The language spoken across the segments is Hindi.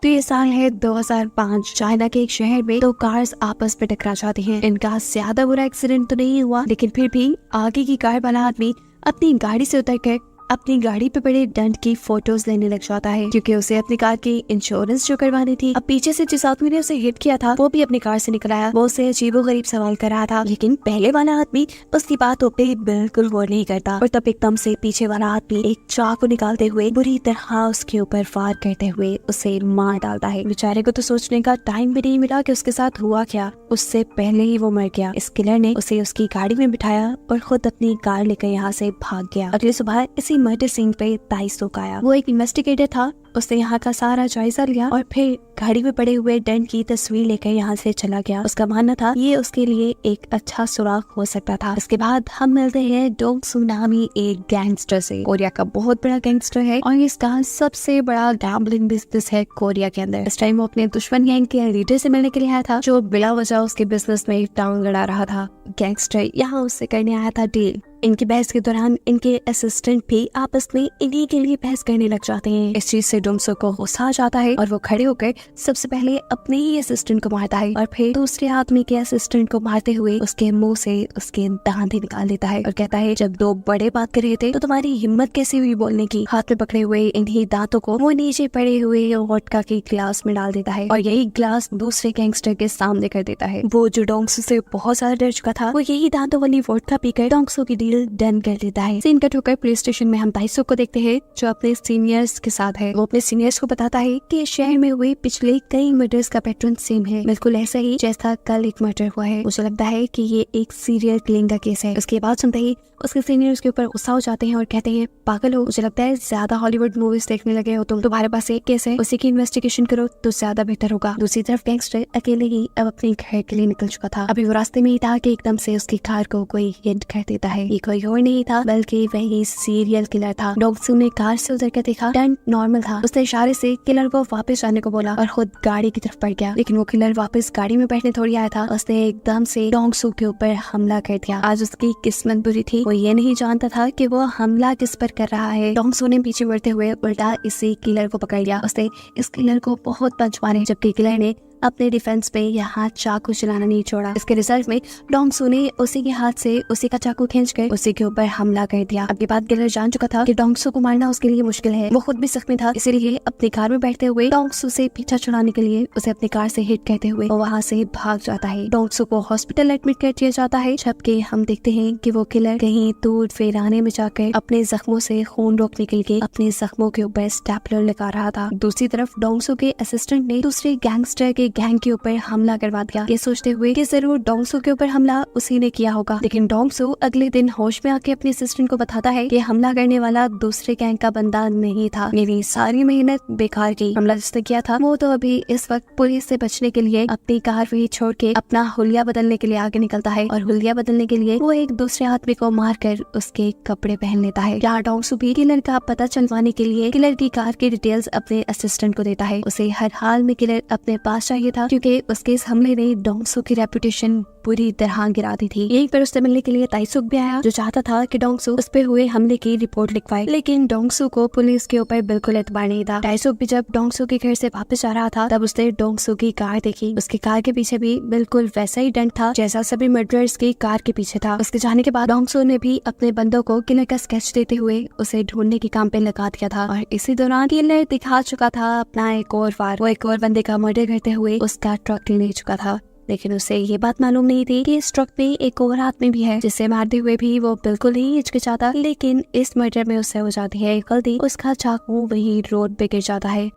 तो ये साल है 2005। चाइना के एक शहर में दो कार्स आपस में टकरा जाती हैं। इनका ज्यादा बुरा एक्सीडेंट तो नहीं हुआ, लेकिन फिर भी आगे की कार वाला आदमी अपनी गाड़ी से उतरकर अपनी गाड़ी पे पड़े दंड की फोटोज लेने लग जाता है, क्योंकि उसे अपनी कार की इंश्योरेंस जो करवानी थी। अब पीछे से जिस आदमी ने उसे हिट किया था वो भी अपनी कार से निकल आया। वो उसे अजीबोगरीब सवाल कर रहा था, लेकिन पहले वाला आदमी उसकी बातों पे बिल्कुल गौर नहीं करता। और तब एकदम से पीछे वाला आदमी एक चाकू निकालते हुए बुरी तरह उसके ऊपर फायर करते हुए उसे मार डालता है। बेचारे को तो सोचने का टाइम भी नहीं मिला कि उसके साथ हुआ क्या। उससे पहले ही वो मर गया। इस किलर ने उसे उसकी गाड़ी में बिठाया और खुद अपनी कार लेकर यहाँ से भाग गया। अगली सुबह इसी मर्डर सीन पे ताइसुक आया। वो एक इन्वेस्टिगेटर था। उसने यहाँ का सारा जायजा लिया और फिर गाड़ी में पड़े हुए दंड की तस्वीर लेकर यहाँ से चला गया। उसका मानना था ये उसके लिए एक अच्छा सुराग हो सकता था। इसके बाद हम मिलते हैं डोंग सू नामी एक गैंगस्टर से। कोरिया का बहुत बड़ा गैंगस्टर है और इसका सबसे बड़ा गैम्बलिंग बिजनेस है कोरिया के अंदर। इस टाइम वो अपने दुश्मन गैंग के लीडर से मिलने के लिए आया था, जो बिला वजह उसके बिजनेस में टांग लड़ा रहा था। गैंगस्टर यहाँ उससे करने आया था डील। इनकी बहस के दौरान इनके असिस्टेंट भी आपस में इन्हीं के लिए बहस करने लग जाते हैं। इस चीज से डोंगसो को गुस्सा आ जाता है और वो खड़े होकर सबसे पहले अपने ही असिस्टेंट को मारता है और फिर दूसरे आदमी के असिस्टेंट को मारते हुए उसके मुंह से उसके दांत ही निकाल देता है और कहता है, जब दो बड़े बात कर रहे थे तो तुम्हारी हिम्मत कैसे हुई बोलने की। हाथ में पकड़े हुए इन्हीं दांतों को वो नीचे पड़े हुए वोडका के ग्लास में डाल देता है और यही ग्लास दूसरे गैंगस्टर के सामने कर देता है। वो जो डोंगसो से बहुत ज्यादा डर चुका था, वो यही दांतों वाली वोडका पीकर डोंगसो की डन कर देता है। सीन कट होकर पुलिस स्टेशन में हम ताइसुक को देखते हैं, जो अपने सीनियर्स के साथ है। वो अपने सीनियर्स को बताता है कि शहर में हुए पिछले कई मर्डर्स का पैटर्न सेम है, बिल्कुल ऐसा ही जैसा कल एक मर्डर हुआ है। मुझे लगता है कि ये एक सीरियल किलिंग का केस है। उसके बाद सुनते ही उसके सीनियर उसके ऊपर गुस्सा हो जाते हैं और कहते हैं, पागल हो, मुझे लगता है ज्यादा हॉलीवुड मूवीज देखने लगे हो तुम। तुम्हारे पास एक केस है, उसी की इन्वेस्टिगेशन करो तो ज्यादा बेहतर होगा। दूसरी तरफ गैंगस्टर अकेले ही अब अपने घर के लिए निकल चुका था। अभी वो रास्ते में ही था कि एकदम से उसकी कार को कोई हिट कर देता है। ये कोई और नहीं था बल्कि वही सीरियल किलर था। डोंगसू ने कार से उतर कर देखा, टर्न नॉर्मल था। उसने इशारे से किलर को वापस आने को बोला और खुद गाड़ी की तरफ बढ़ गया, लेकिन वो किलर वापस गाड़ी में बैठने थोड़ी आया था। उसने एकदम से डोंगसू के ऊपर हमला कर दिया। आज उसकी किस्मत बुरी थी, वो ये नहीं जानता था कि वो हमला किस पर कर रहा है। डोंगसू ने पीछे बढ़ते हुए उल्टा इसी किलर को पकड़ लिया। उसने इस किलर को बहुत पंच मारे, जबकि किलर ने अपने डिफेंस में यहाँ चाकू चलाना नहीं छोड़ा। इसके रिजल्ट में डोंगसू ने उसी के हाथ से उसी का चाकू खींचकर उसी के ऊपर हमला कर दिया। अब ये बात किलर जान चुका था कि डोंगसू को मारना उसके लिए मुश्किल है। वो खुद भी जख्मी था, इसीलिए अपनी कार में बैठते हुए डोंगसू से पीछा छुड़ाने के लिए उसे अपनी कार से हिट करते हुए वो वहाँ से भाग जाता है। डोंगसू को हॉस्पिटल एडमिट कर दिया जाता है, जबकि हम देखते हैं कि वो किलर कहीं दूर फेराने में जाकर अपने जख्मों से खून रोकने के लिए अपने जख्मों के ऊपर स्टेपलर लगा रहा था। दूसरी तरफ डोंगसू के असिस्टेंट ने दूसरे गैंगस्टर के गैंग के ऊपर हमला करवा दिया, ये सोचते हुए कि जरूर डोंगसू के ऊपर हमला उसी ने किया होगा। लेकिन डोंगसू अगले दिन होश में आके अपने असिस्टेंट को बताता है कि हमला करने वाला दूसरे गैंग का बंदा नहीं था, मेरी सारी मेहनत बेकार की। हमला जिसने किया था वो तो अभी इस वक्त पुलिस से बचने के लिए अपनी कार वही छोड़ के अपना हुलिया बदलने के लिए आगे निकलता है और हुलिया बदलने के लिए वो एक दूसरे आदमी को मारकर उसके कपड़े पहन लेता है। यहाँ डोंगसू भी किलर का पता चलवाने के लिए किलर की कार की डिटेल्स अपने असिस्टेंट को देता है। उसे हर हाल में किलर अपने पास चाहिए था, क्योंकि उसके इस हमले ने डोंगसू की रेपुटेशन पूरी तरह गिरा दी थी। यहीं पर उससे मिलने के लिए ताइसुक भी आया, जो चाहता था कि डोंगसू उस पे हुए हमले की रिपोर्ट लिखवाए, लेकिन डोंगसू को पुलिस के ऊपर बिल्कुल एतबार नहीं था। ताइसुक भी जब डोंगसू के घर से वापस आ रहा था तब उसने डोंगसू की कार देखी। उसकी कार के पीछे भी बिल्कुल वैसा ही डंड था जैसा सभी मर्डरर्स की कार के पीछे था। उसके जाने के बाद डोंगसू ने भी अपने बंदों को किलर का स्केच देते हुए उसे ढूंढने के काम पे लगा दिया था और इसी दौरान किलर दिखा चुका था अपना एक और वार। वो एक और बंदे का मर्डर करते हुए उसका ट्रक ले चुका था, लेकिन उसे ये बात मालूम नहीं थी कि इस ट्रक में एक और आदमी भी है, जिसे मारते हुए भी वो बिल्कुल ही हिचकिचाता। लेकिन इस मर्डर में उससे हो जाती है गलती, उसका चाकू वही रोड पे गिर जाता है।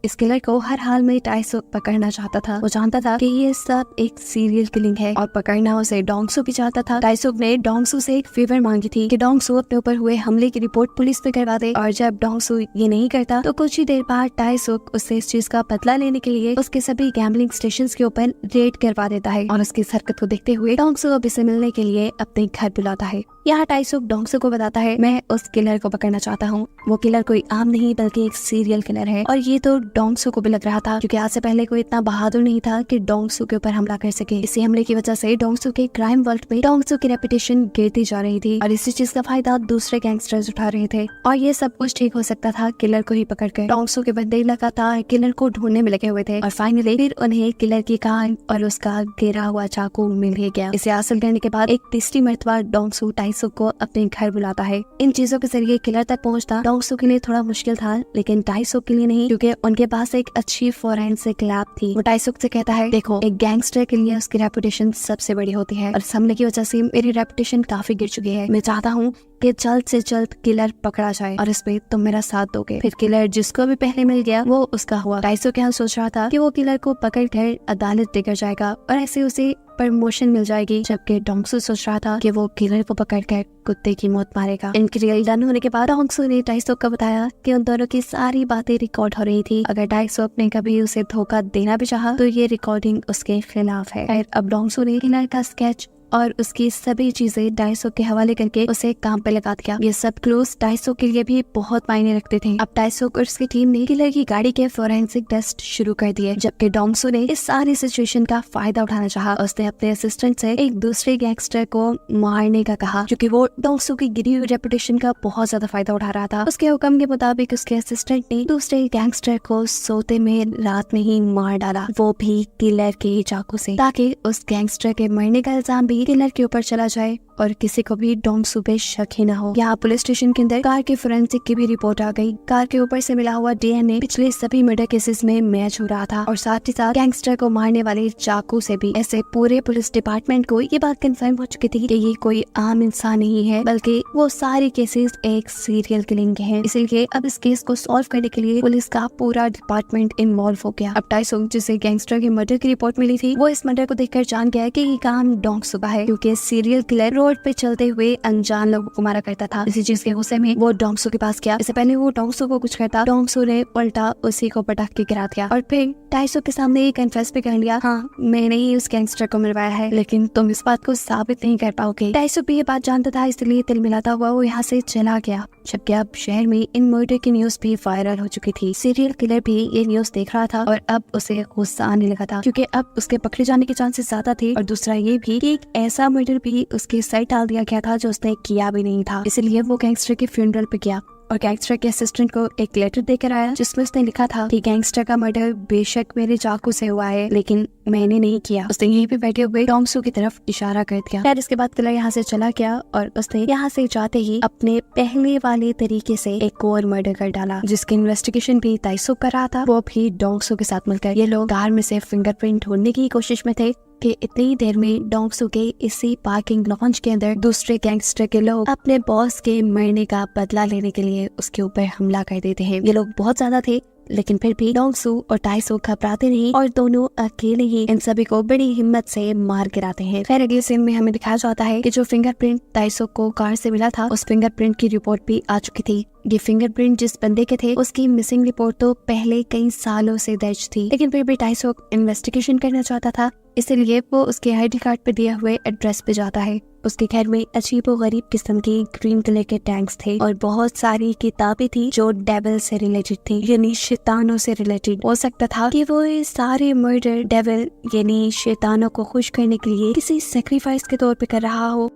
इस किलर को हर हाल में ताइसुक पकड़ना चाहता था। वो जानता था कि ये सब एक सीरियल किलिंग है और पकड़ना उसे डोंगसू भी चाहता था। ताइसुक ने डोंगसू से एक फेवर मांगी थी कि डोंगसू अपने ऊपर हुए हमले की रिपोर्ट पुलिस में करवा दे, और जब डोंगसू ये नहीं करता तो कुछ ही देर बाद ताइसुक उससे इस चीज का बदला लेने के लिए उसके सभी गैम्बलिंग स्टेशंस के ऊपर रेड करवा देता है और उसकी हरकत को देखते हुए डोंगसू अब इसे मिलने के लिए अपने घर बुलाता है। यहाँ टाइसुक डोंगसू को बताता है, मैं उस किलर को पकड़ना चाहता हूँ। वो किलर कोई आम नहीं बल्कि एक सीरियल किलर है। और ये तो डोंगसू को भी लग रहा था, क्योंकि आज से पहले कोई इतना बहादुर नहीं था कि डोंगसू के ऊपर हमला कर सके। इसी हमले की वजह से डोंगसू के क्राइम वर्ल्ड में डोंगसू की रेपुटेशन गिरती जा रही थी और इसी चीज का फायदा दूसरे गैंगस्टर्स उठा रहे थे। और ये सब कुछ ठीक हो सकता था किलर को ही पकड़कर। डोंगसू के बंदे लगातार किलर को ढूंढने में लगे हुए थे और फाइनली फिर उन्हें किलर की कान और उसका गिरा हुआ चाकू मिल ही गया। इसे हासिल करने के बाद एक तीसरी मर्तबा डोंगसू टाइसुक को अपने घर बुलाता है। इन चीजों के जरिए किलर तक पहुंचना डोंगसू के लिए थोड़ा मुश्किल था, लेकिन टाइसुक के लिए नहीं, क्योंकि उनके पास एक अच्छी फोरेंसिक लैब थी। वो टाइसुक से कहता है, देखो एक गैंगस्टर के लिए उसकी रेपुटेशन सबसे बड़ी होती है और इस हमले की वजह से मेरी रेपुटेशन काफी गिर चुकी है। मैं चाहता हूँ कि जल्द से जल्द किलर पकड़ा जाए और इस पे तुम मेरा साथ दोगे। फिर किलर जिसको भी पहले मिल गया वो उसका हुआ। टाइसुक यहाँ सोच रहा था कि वो किलर को पकड़ कर अदालत लेकर जाएगा और ऐसे उसे प्रमोशन मिल जाएगी, जबकि डोंगसू सोच रहा था कि वो किलर को पकड़कर कुत्ते की मौत मारेगा। इनकी रियल डन होने के बाद डोंगसू ने टाइसुक को बताया कि उन दोनों की सारी बातें रिकॉर्ड हो रही थी। अगर टाइसुक ने कभी उसे धोखा देना भी चाहा तो ये रिकॉर्डिंग उसके खिलाफ है। अब डोंगसू ने किलर का स्केच और उसकी सभी चीजें टाइसुक के हवाले करके उसे काम पे लगा दिया। ये सब क्लूज टाइसुक के लिए भी बहुत मायने रखते थे। अब टाइसुक और उसकी टीम ने किलर की गाड़ी के फोरेंसिक टेस्ट शुरू कर दिए, जबकि डोंगसू ने इस सारी सिचुएशन का फायदा उठाना चाहा। उसने अपने असिस्टेंट से एक दूसरे गैंगस्टर को मारने का कहा, क्योंकि वो डोंगसू की गिरी हुई रेपुटेशन का बहुत ज्यादा फायदा उठा रहा था। उसके हुक्म के मुताबिक उसके असिस्टेंट ने दूसरे गैंगस्टर को सोते में रात में ही मार डाला, वो भी किलर के चाकू से, ताकि उस गैंगस्टर के मरने का इल्जाम भी किलर के ऊपर चला जाए और किसी को भी डोंगसू पे शक ही न हो। यहाँ पुलिस स्टेशन के अंदर कार के फोरेंसिक की भी रिपोर्ट आ गई। कार के ऊपर से मिला हुआ डीएनए पिछले सभी मर्डर केसेस में मैच हो रहा था और साथ ही साथ गैंगस्टर को मारने वाले चाकू से भी। ऐसे पूरे पुलिस डिपार्टमेंट को ये बात कंफर्म हो चुकी थी कि ये कोई आम इंसान नहीं है, बल्कि वो सारे केसेस एक सीरियल किलिंग के हैं। इसीलिए अब इस केस को सॉल्व करने के लिए पुलिस का पूरा डिपार्टमेंट इन्वॉल्व हो गया। अब टाइसुक, जिसे गैंगस्टर की मर्डर की रिपोर्ट मिली थी, वो इस मर्डर को देखकर जान गया कि ये काम डोंगसू का है, क्योंकि सीरियल किलर रोड पे चलते हुए अनजान लोगों को मारा करता था। इसी चीज के गुस्से में वो डोंगसू के पास गया। इससे पहले वो डोंगसू को कुछ कहता, डोंगसू ने उल्टा उसी को पटक के गिरा दिया और फिर टाइसुक के सामने ये कन्फेस भी कर लिया, हाँ मैंने ही उस गैंगस्टर को मरवाया है, लेकिन तुम इस बात को साबित नहीं कर पाओगे। टाइसुक भी ये बात जानता था, इसलिए तिल मिलाता हुआ वो यहाँ से चला गया। जबकि अब शहर में इन मर्डर की न्यूज भी वायरल हो चुकी थी। सीरियल किलर भी ये न्यूज देख रहा था और अब उसे गुस्सा आने लगा था, क्योंकि अब उसके पकड़े जाने के चांसेस ज्यादा थे और दूसरा ये भी कि एक ऐसा मर्डर भी उसके सर डाल दिया गया था जो उसने किया भी नहीं था। इसलिए वो गैंगस्टर के फ्यूनरल पे गया और गैंगस्टर के असिस्टेंट को एक लेटर देकर आया, जिसमें उसने लिखा था कि गैंगस्टर का मर्डर बेशक मेरे चाकू से हुआ है, लेकिन मैंने नहीं किया। उसने यहीं पे बैठे हुए डोंगसू की तरफ इशारा कर दिया। फिर इसके बाद किलर यहाँ से चला गया और उसने यहाँ से जाते ही अपने पहले वाले तरीके से एक और मर्डर कर डाला, जिसकी इन्वेस्टिगेशन भी टाइसुक कर रहा था, वो भी डोंगसू के साथ मिलकर। ये लोग कार में से फिंगरप्रिंट ढूंढने की कोशिश में थे कि इतनी देर में डोंगसू के इसी पार्किंग लॉन्च के अंदर दूसरे गैंगस्टर के लोग अपने बॉस के मरने का बदला लेने के लिए उसके ऊपर हमला कर देते हैं। ये लोग बहुत ज्यादा थे, लेकिन फिर भी डोंगसू और टाइसुक घबराते नहीं और दोनों अकेले ही इन सभी को बड़ी हिम्मत से मार गिराते हैं। फिर अगले सीन में हमें दिखाया जाता है कि जो फिंगरप्रिंट टाइसुक को कार से मिला था, उस फिंगरप्रिंट की रिपोर्ट भी आ चुकी थी। ये फिंगरप्रिंट जिस बंदे के थे, उसकी मिसिंग रिपोर्ट तो पहले कई सालों से दर्ज थी, लेकिन फिर भी टाइसुक इन्वेस्टिगेशन करना चाहता था, इसलिए वो उसके आईडी कार्ड पे दिए हुए एड्रेस पे जाता है। उसके घर में अजीबो गरीब किस्म की ग्रीन कलर के टैंक्स थे और बहुत सारी किताबें थी जो डेविल से रिलेटेड थी, यानी शैतानों से रिलेटेड। हो सकता था कि वो ये सारे मर्डर डेविल यानी शैतानों को खुश करने के लिए किसी सेक्रीफाइस के तौर पे कर रहा हो।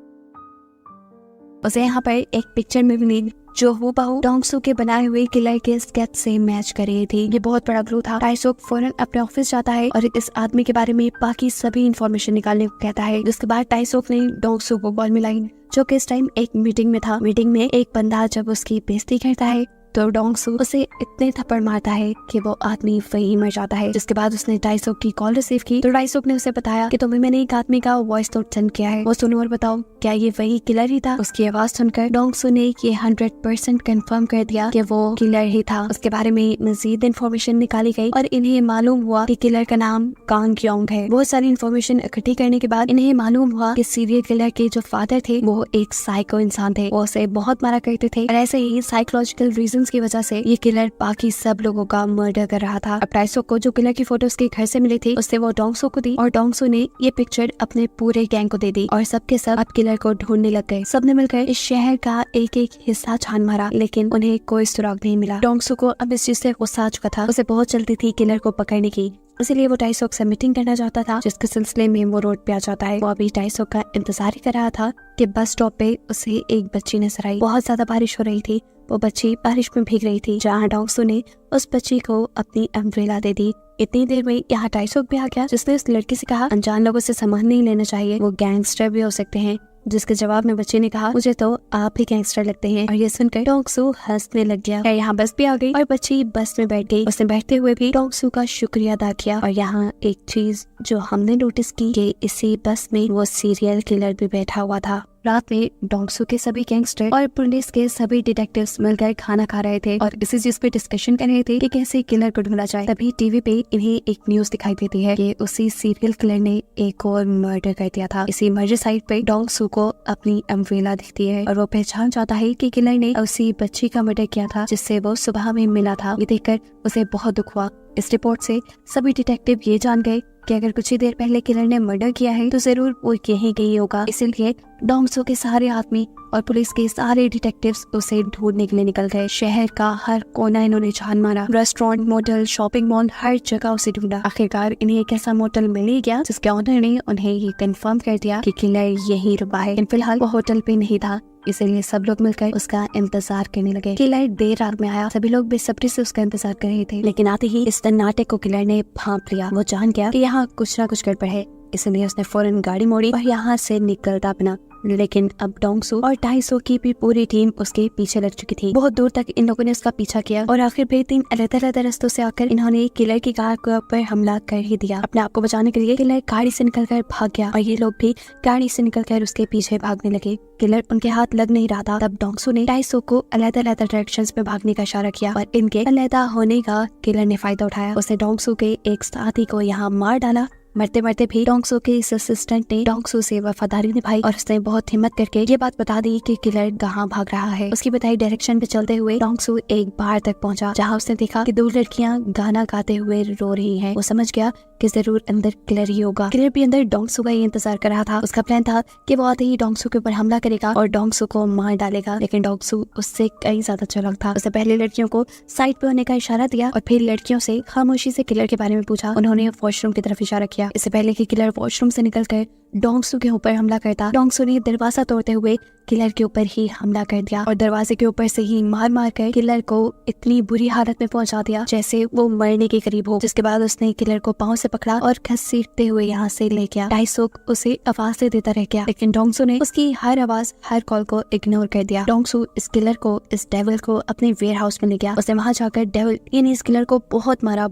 उसे यहाँ पर एक पिक्चर में मिली जो हूबहू डोंगसू के बनाए हुए किलर के स्केच से मैच कर रही थी। ये बहुत बड़ा क्लू था। टाइसुक फौरन अपने ऑफिस जाता है और इस आदमी के बारे में बाकी सभी इंफॉर्मेशन निकालने को कहता है। जिसके बाद टाइसुक ने डोंगसू को कॉल मिलाई, जो कि इस टाइम एक मीटिंग में था। मीटिंग में एक बंदा जब उसकी बेइज्जती करता है तो डोंगसू उसे इतने थप्पड़ मारता है कि वो आदमी वहीं मर जाता है। जिसके बाद उसने टाइसुक की कॉल रिसीव की तो टाइसुक ने उसे बताया कि तुम्हें मैंने एक आदमी का वॉइस नोट सेंड किया है, वो सुनो और बताओ क्या ये वही किलर ही था। उसकी आवाज सुनकर डोंगसू ने ये 100% कंफर्म कर दिया कि वो किलर ही था। उसके बारे में मजीद इन्फॉर्मेशन निकाली गई और इन्हें मालूम हुआ कि किलर का नाम कांग योंग है। बहुत सारी इन्फॉर्मेशन इकट्ठी करने के बाद इन्हें मालूम हुआ कि सीरियल किलर के जो फादर थे वो एक साइको इंसान थे, वो उसे बहुत मारा करते थे और ऐसे ही साइकोलॉजिकल रीजन एक्शंस की वजह से ये किलर बाकी सब लोगों का मर्डर कर रहा था। अब टाइसोक को जो किलर की फोटो उसके घर से मिली थी उससे वो डोंगसो को दी और डोंगसो ने ये पिक्चर अपने पूरे गैंग को दे दी और सबके सब अब किलर को ढूंढने लग गए। सबने मिलकर इस शहर का एक एक हिस्सा छान मारा लेकिन उन्हें कोई सुराग नहीं मिला। डोंगसो को अब इस चीज से गुस्सा आ चुका था, उसे बहुत जल्दी थी किलर को पकड़ने की, इसलिए वो टाइसोक से मीटिंग करना चाहता था, जिसके सिलसिले में वो रोड पे आ जाता है। वो अभी टाइसोक का इंतजार ही कर रहा था कि बस स्टॉप पे उसे एक बच्ची नजर आई। बहुत ज्यादा बारिश हो रही थी, वो बच्ची बारिश में भीग रही थी, जहाँ डोंगसो ने उस बच्ची को अपनी अम्ब्रेला दे दी। इतनी देर में यहाँ टाइसोक भी आ गया, जिसने उस लड़की से कहा अनजान लोगों से सामान नहीं लेना चाहिए, वो गैंगस्टर भी हो सकते हैं। जिसके जवाब में बच्चे ने कहा मुझे तो आप ही गैंगस्टर लगते हैं। और ये सुनकर डोंगसो हंसने लग गया। यहाँ बस भी आ गई और बच्ची बस में बैठ गई। उसने बैठते हुए भी डोंगसो का शुक्रिया अदा किया। और यहाँ एक चीज जो हमने नोटिस की कि इसी बस में वो सीरियल किलर भी बैठा हुआ था। रात में डोंगसो के सभी गैंगस्टर और पुलिस के सभी डिटेक्टिव्स मिलकर खाना खा रहे थे और इसी चीज पे डिस्कशन कर रहे थे कि कैसे किलर को ढूंढा जाए। तभी टीवी पे इन्हें एक न्यूज दिखाई देती है कि उसी सीरियल किलर ने एक और मर्डर कर दिया था। इसी मर्डर साइट पे डोंगसो को अपनी अम्ब्रेला दिखती है और वो पहचान जाता है कि किलर ने उसी बच्ची का मर्डर किया था जिससे वो सुबह में मिला था। ये देखकर उसे बहुत दुख हुआ। इस रिपोर्ट से सभी डिटेक्टिव ये जान गए कि अगर कुछ ही देर पहले किलर ने मर्डर किया है तो जरूर वो यहीं गई होगा। इसीलिए डोंगसो के सारे आदमी और पुलिस के सारे डिटेक्टिव्स उसे ढूंढने के लिए निकल गए। शहर का हर कोना इन्होंने छान मारा, रेस्टोरेंट, मोटल, शॉपिंग मॉल, हर जगह उसे ढूंढा। आखिरकार इन्हें एक ऐसा मोटल मिल ही गया जिसके ऑनर ने उन्हें ये कंफर्म कर दिया कि किलर यही रुका है। लेकिन फिलहाल वो होटल पे नहीं था, इसीलिए सब लोग मिलकर उसका इंतजार करने लगे। किलर देर रात में आया, सभी लोग बेसब्री से उसका इंतजार कर रहे थे, लेकिन आते ही इस नाटक को किलर ने भांप लिया। वो जान गया कि यहाँ कुछ ना कुछ गड़बड़ है, इसलिए उसने फौरन गाड़ी मोड़ी और यहाँ से निकलता बना। लेकिन अब डोंगसो और टाइसो की भी पूरी टीम उसके पीछे लग चुकी थी। बहुत दूर तक इन लोगों ने उसका पीछा किया और आखिर में 3 अलग-अलग रास्तों से आकर इन्होंने किलर की कार के ऊपर हमला कर ही दिया। अपने आप को बचाने के लिए किलर गाड़ी से निकलकर भाग गया और ये लोग भी गाड़ी से निकलकर उसके पीछे भागने लगे। किलर उनके हाथ लग नहीं रहा था। तब डोंगसो ने टाइसो को अलग-अलग डायरेक्शंस में भागने का इशारा किया और इनके अलग होने का किलर ने फायदा उठाया। उसने डोंगसो के एक साथी को यहाँ मार डाला। मरते मरते भी डोंगसो के इस असिस्टेंट ने डोंगसो से वफादारी निभाई और उसने बहुत हिम्मत करके ये बात बता दी कि किलर कहाँ भाग रहा है। उसकी बताई डायरेक्शन पे चलते हुए डोंगसो एक बार तक पहुंचा जहाँ उसने देखा कि 2 लड़कियां गाना गाते हुए रो रही हैं। वो समझ गया कि जरूर अंदर किलर ही होगा। किलर भी अंदर डोंगसो का ही इंतजार कर रहा था। उसका प्लान था कि वो आते ही डोंगसो के ऊपर हमला करेगा और डोंगसो को मार डालेगा, लेकिन डोंगसो उससे कई ज्यादा चालाक था। उसने पहले लड़कियों को साइड पे होने का इशारा दिया और फिर लड़कियों से खामोशी से किलर के बारे में पूछा। उन्होंने वॉशरूम की तरफ इशारा किया। इससे पहले कि किलर वॉशरूम से निकलकर डोंगसो के ऊपर हमला करता, डोंगसो ने दरवाजा तोड़ते हुए किलर के ऊपर ही हमला कर दिया और दरवाजे के ऊपर से ही मार मार कर किलर को इतनी बुरी हालत में पहुंचा दिया जैसे वो मरने के करीब हो। जिसके बाद उसने किलर को पांव से पकड़ा और घसीटते हुए यहाँ से ले गया। टाइसोक उसे आवाज़ें देता रह गया, लेकिन डोंगसो ने उसकी हर आवाज, हर कॉल को इग्नोर कर दिया। डोंगसो इस किलर को, इस डेविल को अपने वेयर हाउस में ले गया। उसने वहाँ जाकर डेविल यानी इस किलर को बहुत मारा।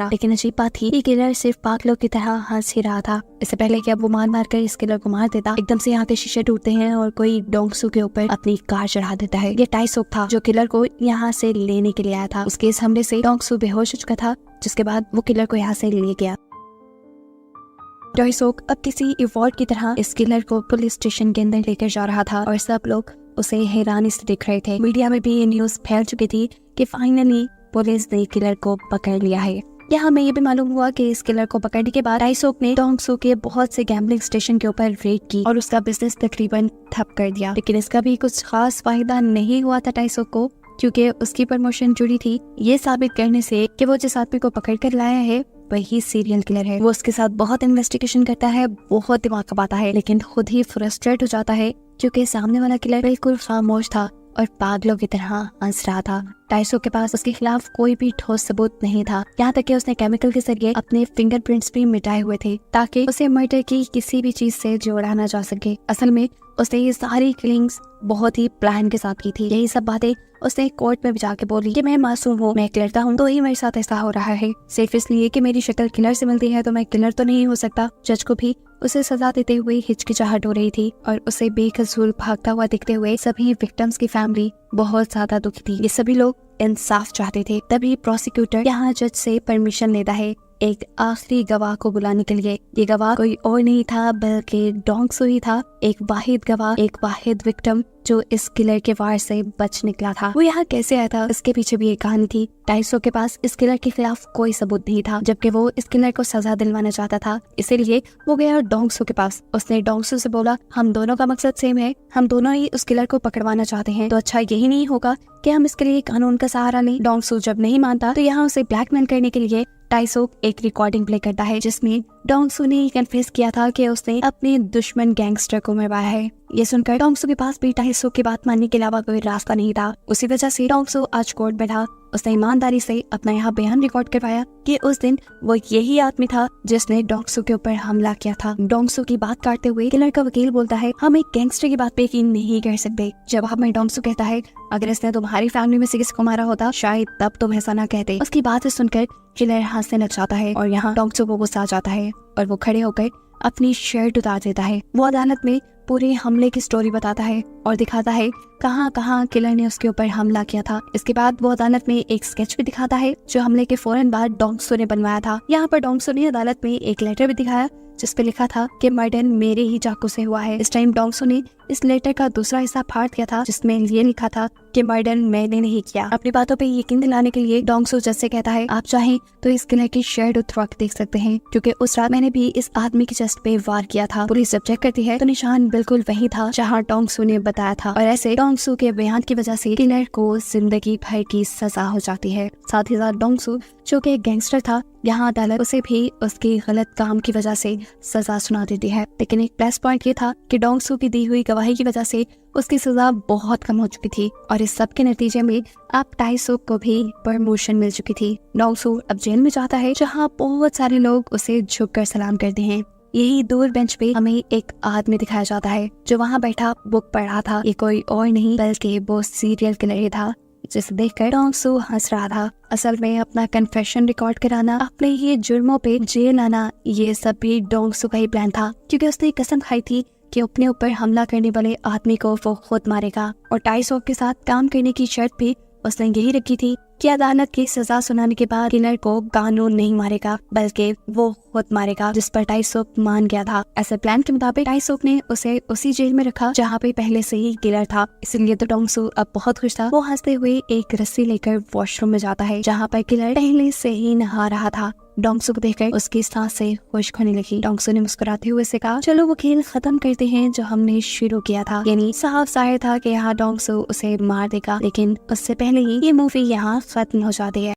लेकिन अजीब बात थी कि किलर सिर्फ पागलों की तरह हंस ही रहा था। इससे पहले कि अब वो मार कर इस किलर को मार देता, एकदम से यहाँ के शीशे टूटते हैं और कोई डोंगसो के ऊपर अपनी कार चढ़ा देता है। ये टाइसोक था जो किलर को यहाँ से लेने के लिए आया था। उसके इस हमले से डोंगसो बेहोश हो चुका था, जिसके बाद वो किलर को यहाँ से ले गया। टाइसोक अब किसी इवॉल्ट की तरह इस किलर को पुलिस स्टेशन के अंदर लेकर जा रहा था और सब लोग उसे हैरानी से देख रहे थे। मीडिया में भी ये न्यूज फैल चुकी थी कि फाइनली पुलिस ने किलर को पकड़ लिया है। यहाँ हमें ये भी मालूम हुआ कि इस किलर को पकड़ने के बाद टाइसोक ने डोंगसो के बहुत से गैम्बलिंग स्टेशन के ऊपर रेड की और उसका बिजनेस तकरीबन ठप कर दिया। लेकिन इसका भी कुछ खास फायदा नहीं हुआ था टाइसोक को, क्योंकि उसकी प्रमोशन जुड़ी थी ये साबित करने से कि वो जिस आदमी को पकड़ कर लाया है वही सीरियल किलर है। वो उसके साथ बहुत इन्वेस्टिगेशन करता है, बहुत दिमाग खपाता है, लेकिन खुद ही फ्रस्ट्रेट हो जाता है क्योंकि सामने वाला किलर बिल्कुल खामोश था और पागलों की तरह हंस रहा था। टाइसोक के पास उसके खिलाफ कोई भी ठोस सबूत नहीं था, यहाँ तक कि उसने केमिकल के जरिए अपने फिंगरप्रिंट्स भी मिटाए हुए थे ताकि उसे मर्डर की किसी भी चीज से जोड़ा ना जा सके। असल में उसने ये सारी किलिंग्स बहुत ही प्लान के साथ की थी। यही सब बातें उसने कोर्ट में भी जाके बोली कि मैं मासूम हूँ, मैं एक लड़का हूँ, तो ही मेरे साथ ऐसा हो रहा है। सिर्फ इसलिए कि मेरी शक्ल किलर से मिलती है तो मैं किलर तो नहीं हो सकता। जज को भी उसे सजा देते हुए हिचकिचाहट हो रही थी और उसे बेकसूर भागता हुआ दिखते हुए सभी विक्टिम्स की फैमिली बहुत ज्यादा दुखी थी। ये सभी लोग इंसाफ चाहते थे। तभी प्रोसिक्यूटर यहाँ जज से परमिशन लेता है एक आखिरी गवाह को बुलाने के लिए। ये गवाह कोई और नहीं था बल्कि डोंग सू ही था, एक वाहिद गवाह, एक वाहिद विक्टिम जो इस किलर के वार से बच निकला था। वो यहाँ कैसे आया था, इसके पीछे भी एक कहानी थी। टाइसो के पास इस किलर के खिलाफ कोई सबूत नहीं था, जबकि वो इस किलर को सजा दिलवाना चाहता था। इसीलिए वो गया डोंग सू के पास। उसने डोंग सू से बोला, हम दोनों का मकसद सेम है, हम दोनों ही उस किलर को पकड़वाना चाहते हैं, तो अच्छा यही नहीं होगा कि हम इसके लिए कानून का सहारा लें। डोंग सू जब नहीं मानता तो यहाँ उसे ब्लैकमेल करने के लिए टाइसो एक रिकॉर्डिंग प्ले करता है, जिसमें डोंग सू ने कन्फेस किया था कि उसने अपने दुश्मन गैंगस्टर को मरवाया है। ये सुनकर डोंग सू के पास भी टाइसो की बात मानने के अलावा कोई रास्ता नहीं था। उसी वजह से डोंग सू आज कोर्ट बैठा। उसने ईमानदारी से अपना यहाँ बयान रिकॉर्ड करवाया कि उस दिन वो यही आदमी था जिसने डोंग सू के ऊपर हमला किया था। डोंग सू की बात काटते हुए किलर का वकील बोलता है, हम एक गैंगस्टर की बात पे यकीन नहीं कर सकते। जवाब में डोंग सू कहता है, अगर इसने तुम्हारी फैमिली में से किसी को मारा होता शायद तब तुम ऐसा ना कहते। उसकी बात सुनकर किलर हंसने लग जाता है और यहाँ डोंग सू को गुस्सा आ जाता है और वो खड़े होकर अपनी शर्ट उतार देता है। वो अदालत में पूरे हमले की स्टोरी बताता है और दिखाता है कहाँ कहाँ किलर ने उसके ऊपर हमला किया था। इसके बाद वो अदालत में एक स्केच भी दिखाता है जो हमले के फौरन बाद डोंग सू ने बनवाया था। यहाँ पर डोंग सू ने अदालत में एक लेटर भी दिखाया जिस पे लिखा था कि मर्डर मेरे ही चाकू से हुआ है। इस टाइम डोंग सू ने इस लेटर का दूसरा हिस्सा फाड़ दिया था जिसमें ये लिखा था कि मर्डर मैंने नहीं किया। अपनी बातों पे यकीन दिलाने के लिए डोंग सू जज से कहता है, आप चाहें तो इस किलर की शर्ट उतरवा के देख सकते हैं, क्योंकि उस रात मैंने भी इस आदमी की चेस्ट पे वार किया था। पुलिस जब चेक करती है तो निशान बिल्कुल वही था जहाँ डोंग सू ने बताया था और ऐसे डोंग सू के बयान की वजह से किलर को जिंदगी भर की सजा हो जाती है। साथ ही साथ डोंग सू जो कि एक गैंगस्टर था, यहाँ अदालत उसे भी उसके गलत काम की वजह से सजा सुना देती है। लेकिन एक प्लस पॉइंट ये था कि डोंग सू की दी हुई गवाही की वजह से उसकी सजा बहुत कम हो चुकी थी और इस सब के नतीजे में अब टाइसो को भी प्रमोशन मिल चुकी थी। डोंग सू अब जेल में जाता है जहाँ बहुत सारे लोग उसे झुककर सलाम करते हैं। यही दूर बेंच पे हमें एक आदमी दिखाया जाता है जो वहाँ बैठा बुक पढ़ रहा था। ये कोई और नहीं बल्कि वो सीरियल किलर ही था जिसे देखकर डोंग सू हंस रहा था। असल में अपना कन्फेशन रिकॉर्ड कराना, अपने ये जुर्मों पे जेल आना, ये सब भी डोंग सू का ही प्लान था, क्योंकि उसने कसम खाई थी कि अपने ऊपर हमला करने वाले आदमी को वो खुद मारेगा। और टाइसो के साथ काम करने की शर्त भी उसने यही रखी थी कि अदालत की सजा सुनाने के बाद किलर को कानून नहीं मारेगा बल्कि वो खुद मारेगा, जिस पर टाइसो मान गया था। ऐसे प्लान के मुताबिक टाइसो ने उसे उसी जेल में रखा जहाँ पे पहले से ही किलर था। इसलिए तो डोंग सू अब बहुत खुश था। वो हंसते हुए एक रस्सी लेकर वॉशरूम में जाता है जहाँ पर किलर पहले से ही नहा रहा था। डोंग सू को देखकर उसकी सांसें खुश्क होने लगी। डोंग सू ने मुस्कुराते हुए से कहा, चलो वो खेल खत्म करते हैं जो हमने शुरू किया था। यानी साफ जाहिर था कि यहाँ डोंग सू उसे मार देगा, लेकिन उससे पहले ही ये मूवी यहाँ खत्म हो जाती है।